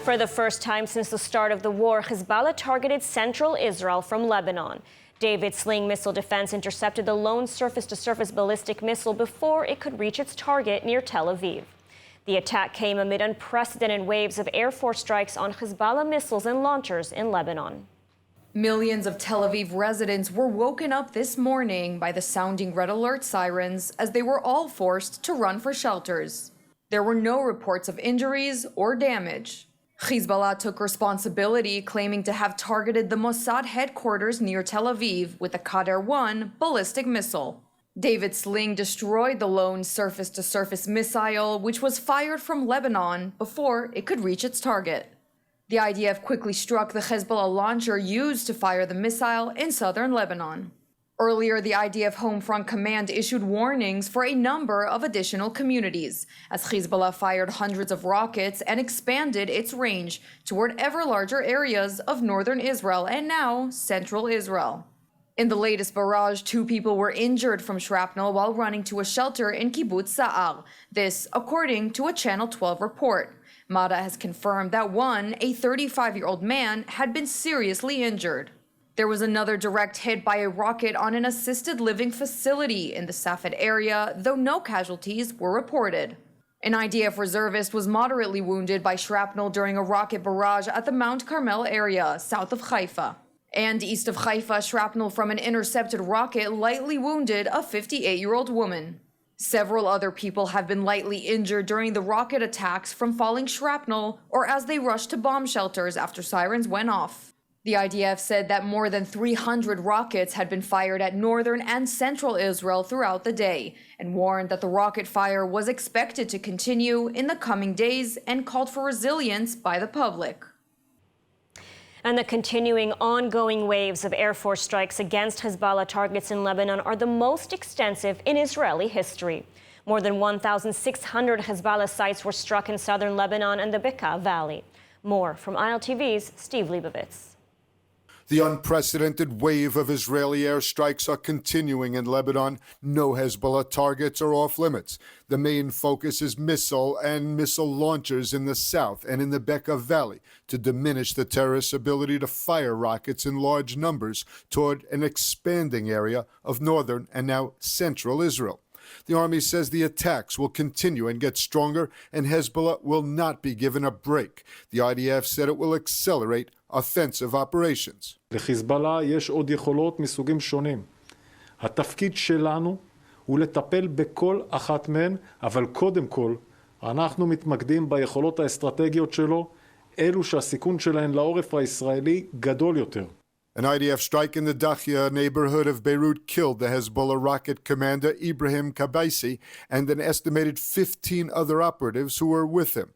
For the first time since the start of the war, Hezbollah targeted central Israel from Lebanon. David's Sling missile defense intercepted the lone surface-to-surface ballistic missile before it could reach its target near Tel Aviv. The attack came amid unprecedented waves of Air Force strikes on Hezbollah missiles and launchers in Lebanon. Millions of Tel Aviv residents were woken up this morning by the sounding red alert sirens as they were all forced to run for shelters. There were no reports of injuries or damage. Hezbollah took responsibility, claiming to have targeted the Mossad headquarters near Tel Aviv with the Qadr-1 ballistic missile. David's Sling destroyed the lone surface-to-surface missile, which was fired from Lebanon before it could reach its target. The IDF quickly struck the Hezbollah launcher used to fire the missile in southern Lebanon. Earlier, the IDF Home Front Command issued warnings for a number of additional communities, as Hezbollah fired hundreds of rockets and expanded its range toward ever larger areas of northern Israel and now central Israel. In the latest barrage, 2 people were injured from shrapnel while running to a shelter in Kibbutz Sa'ar. This, according to a Channel 12 report. Mada has confirmed that one, a 35-year-old man, had been seriously injured. There was another direct hit by a rocket on an assisted living facility in the Safed area, though no casualties were reported. An IDF reservist was moderately wounded by shrapnel during a rocket barrage at the Mount Carmel area, south of Haifa. And east of Haifa, shrapnel from an intercepted rocket lightly wounded a 58-year-old woman. Several other people have been lightly injured during the rocket attacks from falling shrapnel or as they rushed to bomb shelters after sirens went off. The IDF said that more than 300 rockets had been fired at northern and central Israel throughout the day and warned that the rocket fire was expected to continue in the coming days and called for resilience by the public. And the continuing ongoing waves of Air Force strikes against Hezbollah targets in Lebanon are the most extensive in Israeli history. More than 1,600 Hezbollah sites were struck in southern Lebanon and the Bekaa Valley. More from ILTV's Steve Leibovitz. The unprecedented wave of Israeli airstrikes are continuing in Lebanon. No Hezbollah targets are off limits. The main focus is missile and missile launchers in the south and in the Bekaa Valley to diminish the terrorists' ability to fire rockets in large numbers toward an expanding area of northern and now central Israel. The army says the attacks will continue and get stronger, and Hezbollah will not be given a break. The IDF said it will accelerate offensive operations. לחיזבאללה יש עוד יכולות מסוגים שונים. התפקיד שלנו הוא לטפל בכל אחת מהן, אבל קודם כל אנחנו מתמקדים ביכולות האסטרטגיות שלו, אלו שהסיכון שלהן לעורף הישראלי גדול יותר. An IDF strike in the Dahia neighborhood of Beirut killed the Hezbollah rocket commander Ibrahim Kabaisi and an estimated 15 other operatives who were with him.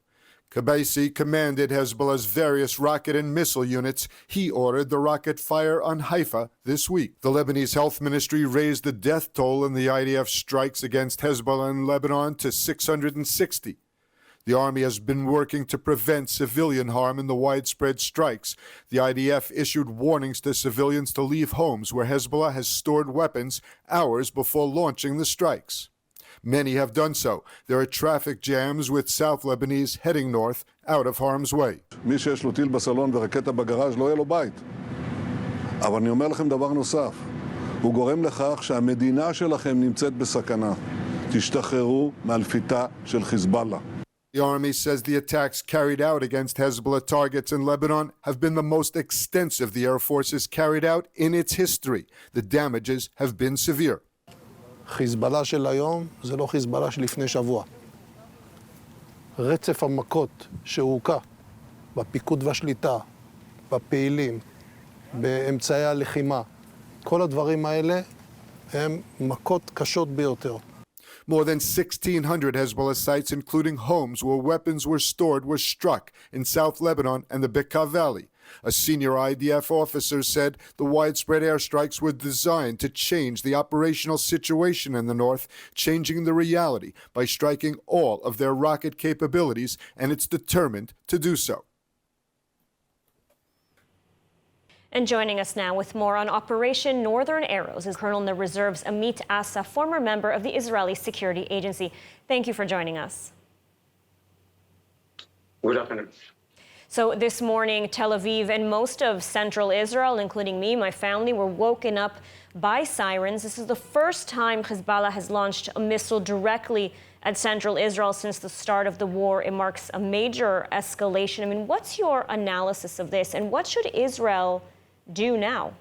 Kabaisi commanded Hezbollah's various rocket and missile units. He ordered the rocket fire on Haifa this week. The Lebanese Health Ministry raised the death toll in the IDF strikes against Hezbollah in Lebanon to 660. The army has been working to prevent civilian harm in the widespread strikes. The IDF issued warnings to civilians to leave homes where Hezbollah has stored weapons hours before launching the strikes. Many have done so. There are traffic jams with South Lebanese heading north out of harm's way. מי שיש לו טיל בסלון ורקטה בגראז' לא יהיה לו בית. אבל אני אומר לכם דבר נוסף. הוא גורם לכך שהמדינה שלכם נמצאת בסכנה. תשתחררו מהלפיתה של חיזבאללה. The army says the attacks carried out against Hezbollah targets in Lebanon have been the most extensive the Air Force has carried out in its history. The damages have been severe. חיזבאללה של היום זה לא חיזבאללה של לפני שבוע. רצף המכות שהוקע בפיקוד והשליטה, בפעילים, באמצעי הלחימה, כל הדברים האלה הם מכות קשות ביותר. More than 1,600 Hezbollah sites, including homes where weapons were stored, were struck in South Lebanon and the Bekaa Valley. A senior IDF officer said the widespread airstrikes were designed to change the operational situation in the north, changing the reality by striking all of their rocket capabilities, and it's determined to do so. And joining us now with more on Operation Northern Arrows is Colonel in the Reserves Amit Assa, former member of the Israeli Security Agency. Thank you for joining us. Good afternoon. So this morning, Tel Aviv and most of central Israel, including me, my family, were woken up by sirens. This is the first time Hezbollah has launched a missile directly at central Israel since the start of the war. It marks a major escalation. I mean, what's your analysis of this, and what should Israel do now?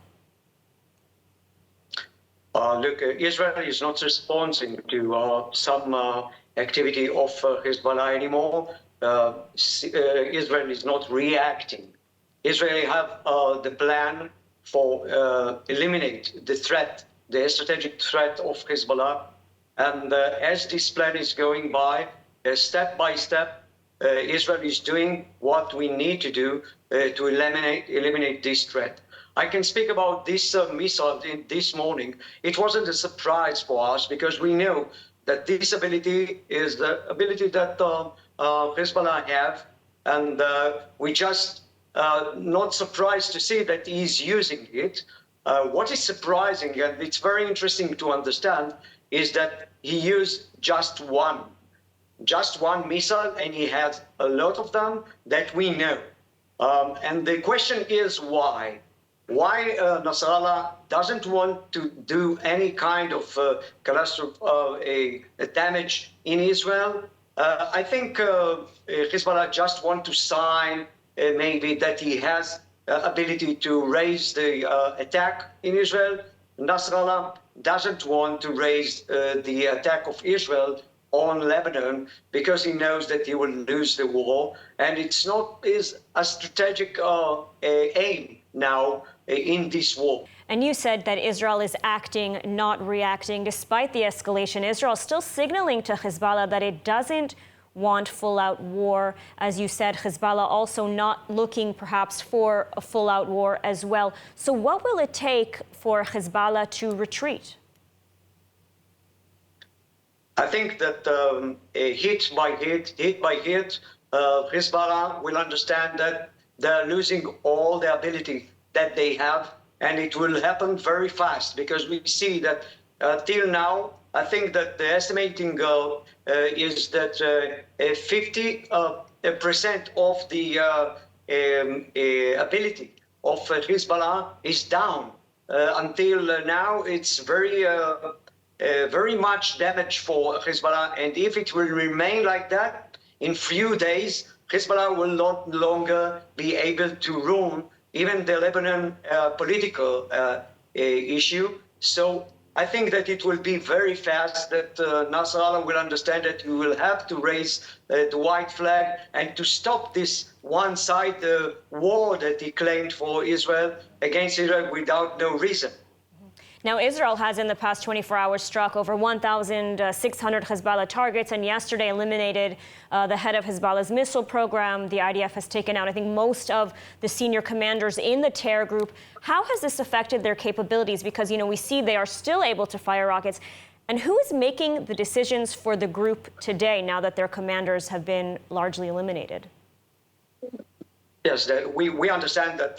Look, Israel is not responding to some activity of Hezbollah anymore. Israel is not reacting. Israel have the plan for eliminate the threat, the strategic threat of Hezbollah. And as this plan is going by, step by step, Israel is doing what we need to do to eliminate this threat. I can speak about this missile this morning. It wasn't a surprise for us because we know that this ability is the ability that Hezbollah have, and we just not surprised to see that he's using it. What is surprising, and it's very interesting to understand, is that he used just one missile, and he has a lot of them that we know. And the question is why? Why Nasrallah doesn't want to do any kind of damage in Israel? I think Hezbollah just want to sign maybe that he has ability to raise the attack in Israel. Nasrallah doesn't want to raise the attack of Israel on Lebanon because he knows that he will lose the war, and it's not is a strategic aim now in this war. And you said that Israel is acting, not reacting. Despite the escalation, Israel is still signaling to Hezbollah that it doesn't want full-out war. As you said, Hezbollah also not looking perhaps for a full-out war as well. So what will it take for Hezbollah to retreat? I think that hit by hit, Hezbollah will understand that they're losing all the ability that they have, and it will happen very fast because we see that till now, I think that the estimating is that 50% of the ability of Hezbollah is down. Until now, it's very much damage for Hezbollah, and if it will remain like that, in few days, Hezbollah will not longer be able to run even the Lebanon political issue. So I think that it will be very fast that Nasrallah will understand that we will have to raise the white flag and to stop this one-side war that he claimed for Israel against Israel without no reason. Now, Israel has in the past 24 hours struck over 1,600 Hezbollah targets, and yesterday eliminated the head of Hezbollah's missile program. The IDF has taken out, I think, most of the senior commanders in the terror group. How has this affected their capabilities? Because, we see they are still able to fire rockets. And who is making the decisions for the group today, now that their commanders have been largely eliminated? Yes, we understand that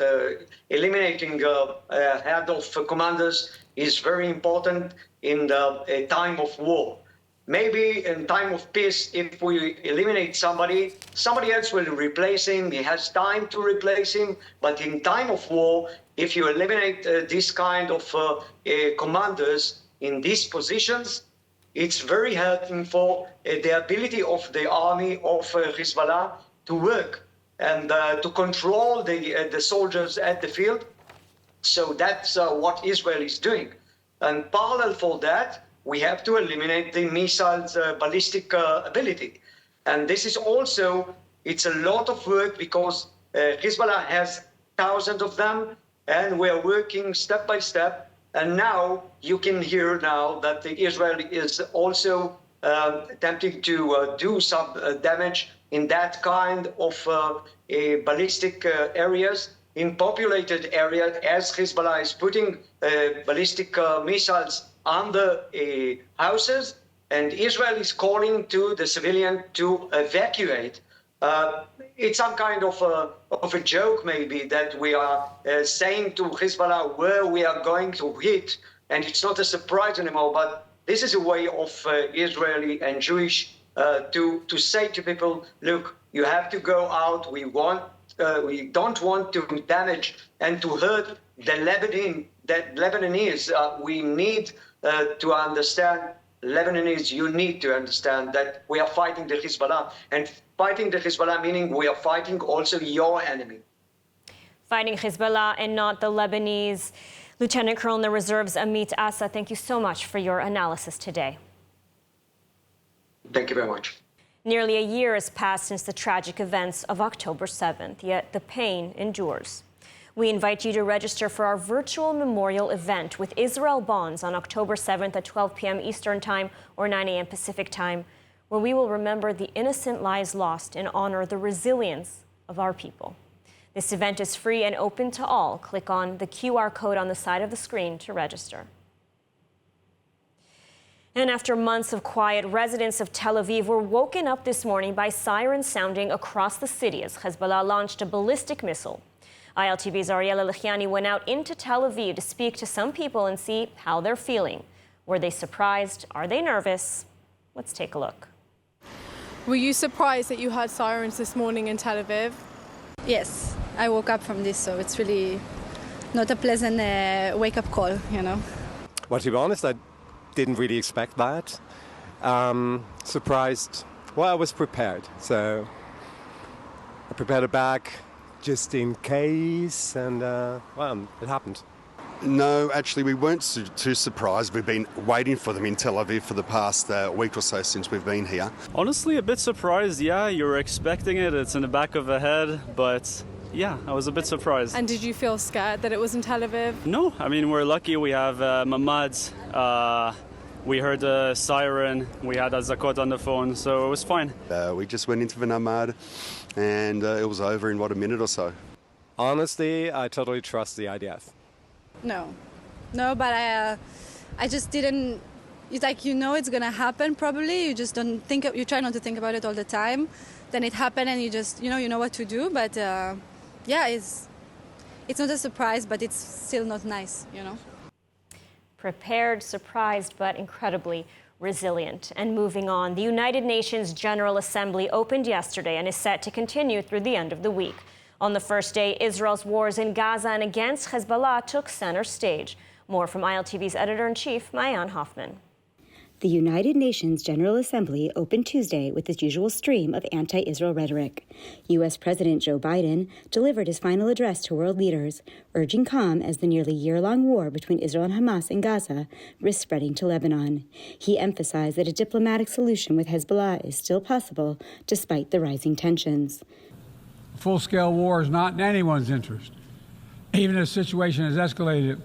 eliminating head of commanders is very important in the time of war. Maybe in time of peace, if we eliminate somebody else will replace him. He has time to replace him. But in time of war, if you eliminate this kind of commanders in these positions, it's very helpful for the ability of the army of Hezbollah to work and to control the soldiers at the field. So that's what Israel is doing. And parallel for that, we have to eliminate the missile's ballistic ability. And this is also, it's a lot of work because Hezbollah has thousands of them, and we are working step by step. And now you can hear now that Israel is also attempting to do some damage in that kind of ballistic areas, in populated areas, as Hezbollah is putting ballistic missiles on the houses, and Israel is calling to the civilian to evacuate. It's some kind of a joke, maybe, that we are saying to Hezbollah where we are going to hit, and it's not a surprise anymore, but this is a way of Israeli and Jewish to say to people, look, you have to go out. We want don't want to damage and to hurt the Lebanese. We need to understand, Lebanese, you need to understand that we are fighting the Hezbollah, and fighting the Hezbollah meaning we are fighting also your enemy. Fighting Hezbollah and not the Lebanese. Lieutenant Colonel in the Reserves, Amit Assa, thank you so much for your analysis today. Thank you very much. Nearly a year has passed since the tragic events of October 7th, yet the pain endures. We invite you to register for our virtual memorial event with Israel Bonds on October 7th at 12 p.m. Eastern Time or 9 a.m. Pacific Time, where we will remember the innocent lives lost and honor the resilience of our people. This event is free and open to all. Click on the QR code on the side of the screen to register. And after months of quiet, residents of Tel Aviv were woken up this morning by sirens sounding across the city as Hezbollah launched a ballistic missile. ILTV's Ariella Lechiani went out into Tel Aviv to speak to some people and see how they're feeling. Were they surprised? Are they nervous? Let's take a look. Were you surprised that you heard sirens this morning in Tel Aviv? Yes, I woke up from this, so it's really not a pleasant wake-up call, you know. Well, to be honest, I didn't really expect that. Surprised. Well, I was prepared, so I prepared a bag just in case, and well, it happened. No, actually, we weren't too surprised. We've been waiting for them in Tel Aviv for the past week or so since we've been here. Honestly, a bit surprised. Yeah, you were expecting it. It's in the back of the head, but yeah, I was a bit surprised. And did you feel scared that it was in Tel Aviv? No, I mean, we're lucky. We have mamads. We heard a siren. We had a zakot on the phone, so it was fine. We just went into the namad, and it was over in, a minute or so. Honestly, I totally trust the IDF. No, but I just didn't. It's like, you know, it's gonna happen probably. You just don't think. You try not to think about it all the time. Then it happened, and you just, you know what to do. But yeah, it's not a surprise, but it's still not nice, you know. Prepared, surprised, but incredibly resilient. And moving on, the United Nations General Assembly opened yesterday and is set to continue through the end of the week. On the first day, Israel's wars in Gaza and against Hezbollah took center stage. More from ILTV's editor-in-chief, Maayan Hoffman. The United Nations General Assembly opened Tuesday with its usual stream of anti-Israel rhetoric. U.S. President Joe Biden delivered his final address to world leaders, urging calm as the nearly year-long war between Israel and Hamas in Gaza risks spreading to Lebanon. He emphasized that a diplomatic solution with Hezbollah is still possible despite the rising tensions. A full-scale war is not in anyone's interest. Even if the situation has escalated,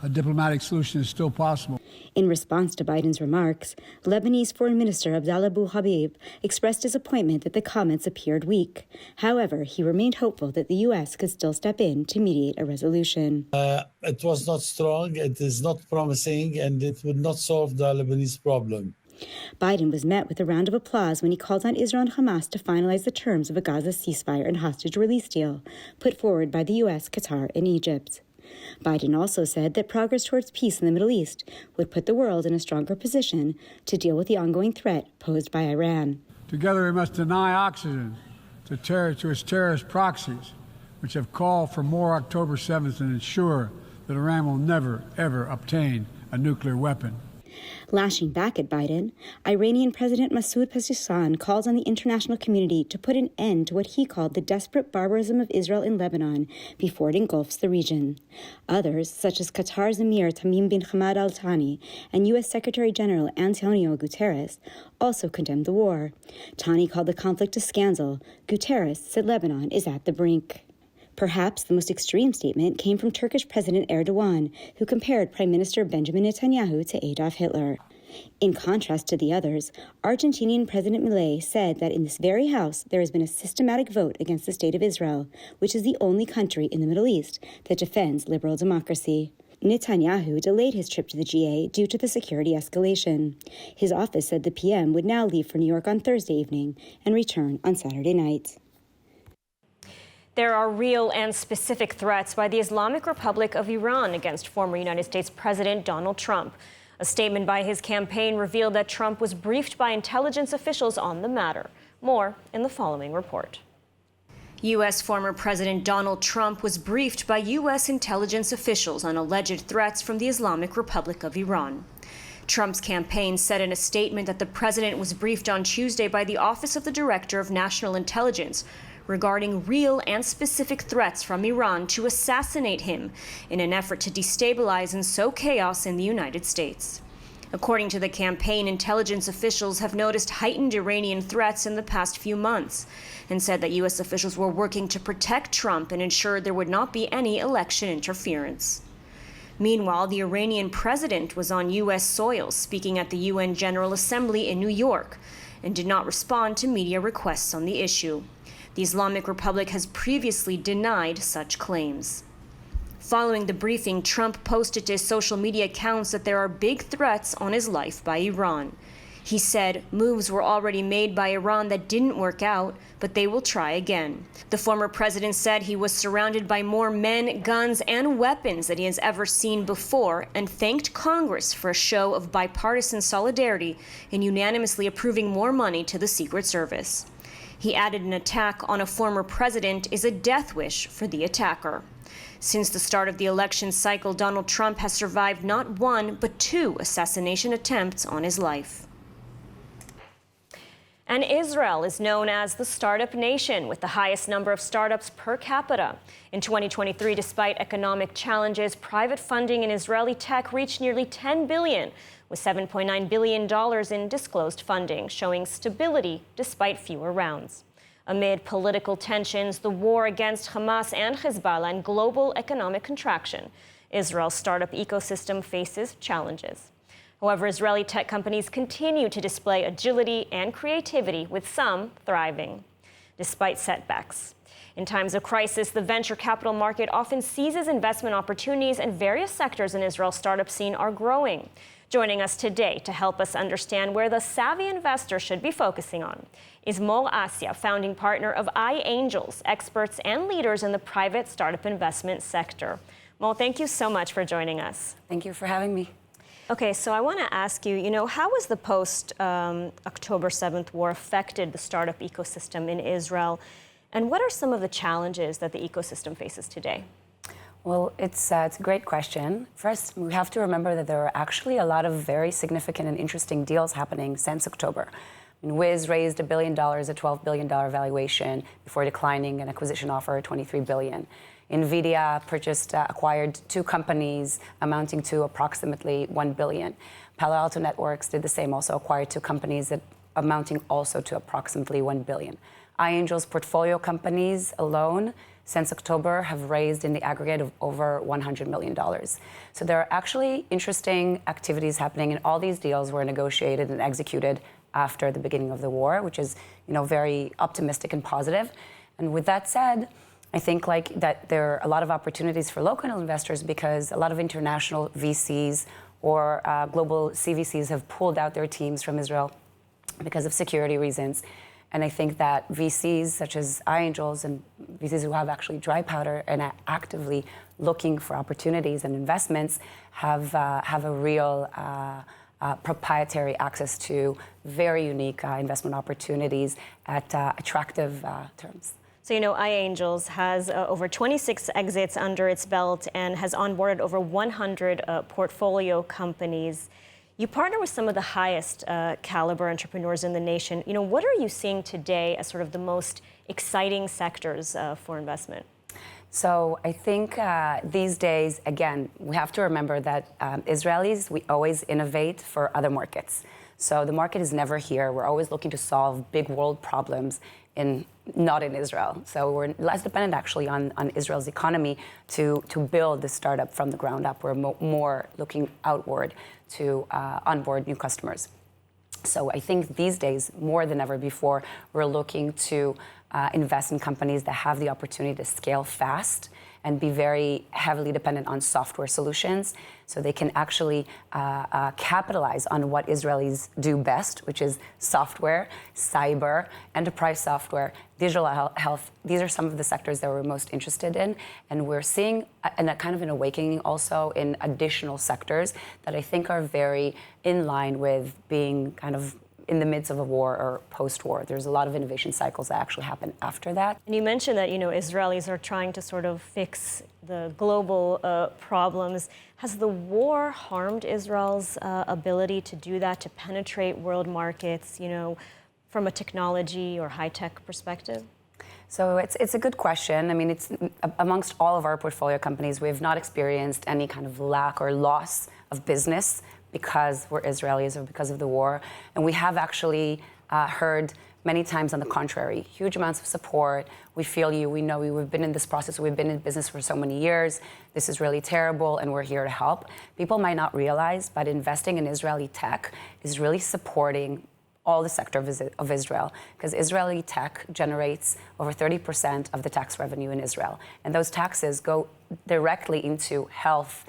a diplomatic solution is still possible. In response to Biden's remarks, Lebanese Foreign Minister Abdallah Abu Habib expressed disappointment that the comments appeared weak. However, he remained hopeful that the U.S. could still step in to mediate a resolution. It was not strong, it is not promising, and it would not solve the Lebanese problem. Biden was met with a round of applause when he called on Israel and Hamas to finalize the terms of a Gaza ceasefire and hostage release deal put forward by the U.S., Qatar, and Egypt. Biden also said that progress towards peace in the Middle East would put the world in a stronger position to deal with the ongoing threat posed by Iran. Together we must deny oxygen to its terrorist proxies, which have called for more October 7th and ensure that Iran will never, ever obtain a nuclear weapon. Lashing back at Biden, Iranian President Masoud Pezeshkian called on the international community to put an end to what he called the desperate barbarism of Israel in Lebanon before it engulfs the region. Others, such as Qatar's Emir Tamim bin Hamad Al Thani and U.S. Secretary General Antonio Guterres, also condemned the war. Thani called the conflict a scandal. Guterres said Lebanon is at the brink. Perhaps the most extreme statement came from Turkish President Erdogan, who compared Prime Minister Benjamin Netanyahu to Adolf Hitler. In contrast to the others, Argentinian President Milei said that in this very House there has been a systematic vote against the State of Israel, which is the only country in the Middle East that defends liberal democracy. Netanyahu delayed his trip to the GA due to the security escalation. His office said the PM would now leave for New York on Thursday evening and return on Saturday night. There are real and specific threats by the Islamic Republic of Iran against former United States President Donald Trump. A statement by his campaign revealed that Trump was briefed by intelligence officials on the matter. More in the following report. U.S. former President Donald Trump was briefed by U.S. intelligence officials on alleged threats from the Islamic Republic of Iran. Trump's campaign said in a statement that the president was briefed on Tuesday by the Office of the Director of National Intelligence regarding real and specific threats from Iran to assassinate him in an effort to destabilize and sow chaos in the United States. According to the campaign, intelligence officials have noticed heightened Iranian threats in the past few months and said that U.S. officials were working to protect Trump and ensure there would not be any election interference. Meanwhile, the Iranian president was on U.S. soil speaking at the UN General Assembly in New York and did not respond to media requests on the issue. The Islamic Republic has previously denied such claims. Following the briefing, Trump posted to his social media accounts that there are big threats on his life by Iran. He said moves were already made by Iran that didn't work out, but they will try again. The former president said he was surrounded by more men, guns, and weapons than he has ever seen before, and thanked Congress for a show of bipartisan solidarity in unanimously approving more money to the Secret Service. He added an attack on a former president is a death wish for the attacker. Since the start of the election cycle, Donald Trump has survived not one, but 2 assassination attempts on his life. And Israel is known as the startup nation with the highest number of startups per capita. In 2023, despite economic challenges, private funding in Israeli tech reached nearly $10 billion, with $7.9 billion in disclosed funding, showing stability despite fewer rounds. Amid political tensions, the war against Hamas and Hezbollah, and global economic contraction, Israel's startup ecosystem faces challenges. However, Israeli tech companies continue to display agility and creativity, with some thriving, despite setbacks. In times of crisis, the venture capital market often seizes investment opportunities, and various sectors in Israel's startup scene are growing. Joining us today to help us understand where the savvy investor should be focusing on is Assa, founding partner of iAngels, experts and leaders in the private startup investment sector. Mo, thank you so much for joining us. Thank you for having me. Okay, so I want to ask you, how has the post-October 7th war affected the startup ecosystem in Israel? And what are some of the challenges that the ecosystem faces today? Well, it's a great question. First, we have to remember that there are actually a lot of very significant and interesting deals happening since October. Wiz raised $1 billion, a $12 billion valuation, before declining an acquisition offer of $23 billion. NVIDIA acquired 2 companies amounting to approximately $1 billion. Palo Alto Networks did the same, also acquired 2 companies that amounting also to approximately $1 billion. iAngel's portfolio companies alone since October have raised in the aggregate of over $100 million. So there are actually interesting activities happening, and all these deals were negotiated and executed after the beginning of the war, which is, very optimistic and positive. And with that said, I think that there are a lot of opportunities for local investors, because a lot of international VCs or global CVCs have pulled out their teams from Israel because of security reasons. And I think that VCs such as iAngels and VCs who have actually dry powder and are actively looking for opportunities and investments have a real proprietary access to very unique investment opportunities at attractive terms. So, iAngels has over 26 exits under its belt and has onboarded over 100 portfolio companies. You partner with some of the highest caliber entrepreneurs in the nation. What are you seeing today as sort of the most exciting sectors for investment? So I think these days, again, we have to remember that Israelis, we always innovate for other markets. So the market is never here. We're always looking to solve big world problems not in Israel. So we're less dependent actually on Israel's economy to build the startup from the ground up. We're more looking outward to onboard new customers. So I think these days, more than ever before, we're looking to invest in companies that have the opportunity to scale fast and be very heavily dependent on software solutions, so they can actually capitalize on what Israelis do best, which is software, cyber, enterprise software, digital health. These are some of the sectors that we're most interested in, and we're seeing a kind of an awakening also in additional sectors that I think are very in line with being kind of in the midst of a war or post-war. There's a lot of innovation cycles that actually happen after that. And you mentioned that, Israelis are trying to sort of fix the global problems. Has the war harmed Israel's ability to do that, to penetrate world markets, from a technology or high-tech perspective? So it's a good question. I mean, it's amongst all of our portfolio companies, we have not experienced any kind of lack or loss of business because we're Israelis or because of the war. And we have actually heard many times on the contrary, huge amounts of support. We feel you, we know you, we've been in this process, we've been in business for so many years. This is really terrible and we're here to help. People might not realize, but investing in Israeli tech is really supporting all the sector of Israel, because Israeli tech generates over 30% of the tax revenue in Israel. And those taxes go directly into health,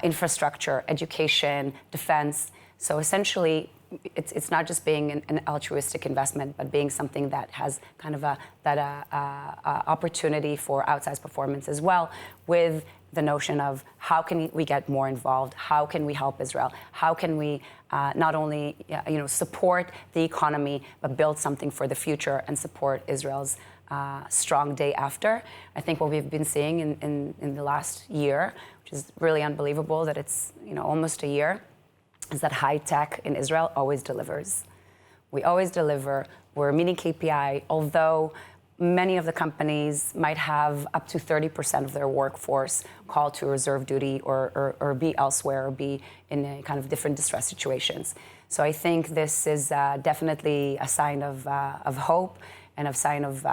infrastructure, education, defense. So essentially, it's not just being an altruistic investment, but being something that has kind of opportunity for outsized performance as well, with the notion of how can we get more involved, how can we help Israel, how can we not only support the economy, but build something for the future and support Israel's strong day after. I think what we've been seeing in the last year, which is really unbelievable that it's almost a year, is that high tech in Israel always delivers. We always deliver. We're meeting KPI, although many of the companies might have up to 30% of their workforce called to reserve duty or be elsewhere or be in a kind of different distress situations. So I think this is definitely a sign of hope and a sign of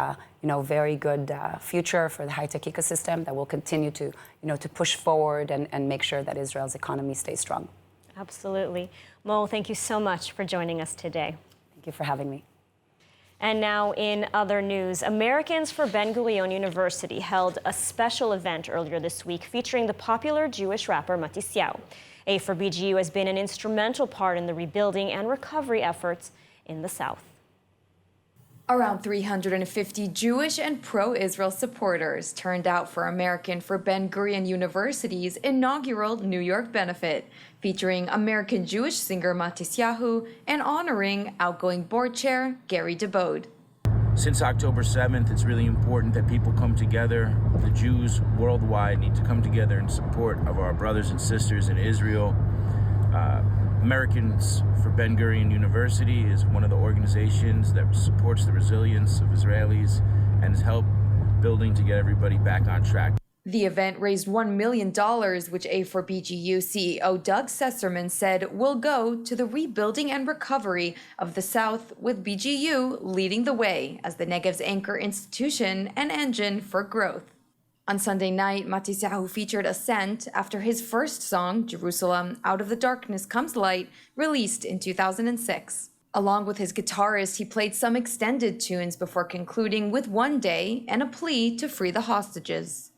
very good future for the high-tech ecosystem that will continue to push forward and make sure that Israel's economy stays strong. Absolutely. Mo, thank you so much for joining us today. Thank you for having me. And now in other news, Americans for Ben-Gurion University held a special event earlier this week featuring the popular Jewish rapper Matisyahu. A4BGU has been an instrumental part in the rebuilding and recovery efforts in the South. Around 350 Jewish and pro-Israel supporters turned out for American for Ben-Gurion University's inaugural New York benefit, featuring American Jewish singer Matisyahu and honoring outgoing board chair Gary DeBode. Since October 7th, it's really important that people come together. The Jews worldwide need to come together in support of our brothers and sisters in Israel. Americans for Ben-Gurion University is one of the organizations that supports the resilience of Israelis and has helped building to get everybody back on track. The event raised $1 million, which A4BGU CEO Doug Sesserman said will go to the rebuilding and recovery of the South, with BGU leading the way as the Negev's anchor institution and engine for growth. On Sunday night, Matisyahu featured Ascent after his first song, Jerusalem, Out of the Darkness Comes Light, released in 2006. Along with his guitarist, he played some extended tunes before concluding with One Day and a plea to free the hostages.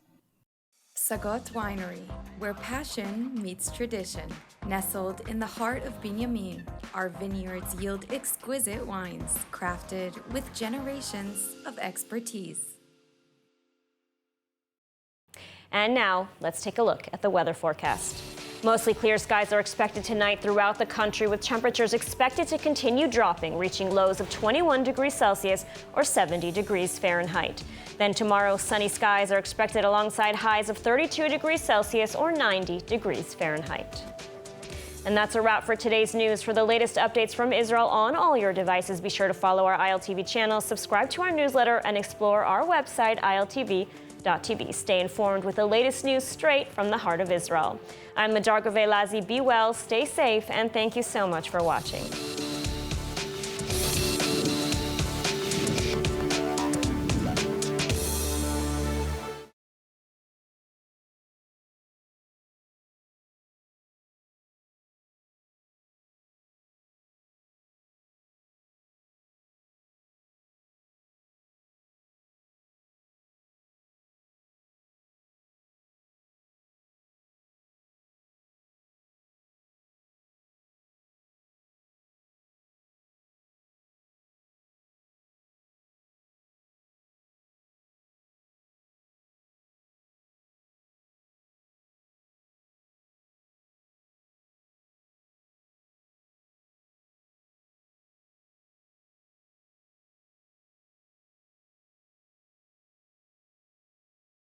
Sagot Winery, where passion meets tradition. Nestled in the heart of Binyamin, our vineyards yield exquisite wines crafted with generations of expertise. And now, let's take a look at the weather forecast. Mostly clear skies are expected tonight throughout the country, with temperatures expected to continue dropping, reaching lows of 21 degrees Celsius or 70 degrees Fahrenheit. Then tomorrow, sunny skies are expected alongside highs of 32 degrees Celsius or 90 degrees Fahrenheit. And that's a wrap for today's news. For the latest updates from Israel on all your devices, be sure to follow our ILTV channel, subscribe to our newsletter, and explore our website, ILTV.tv. Stay informed with the latest news straight from the heart of Israel. I'm Madar Gavelazi. Be well, stay safe, and thank you so much for watching.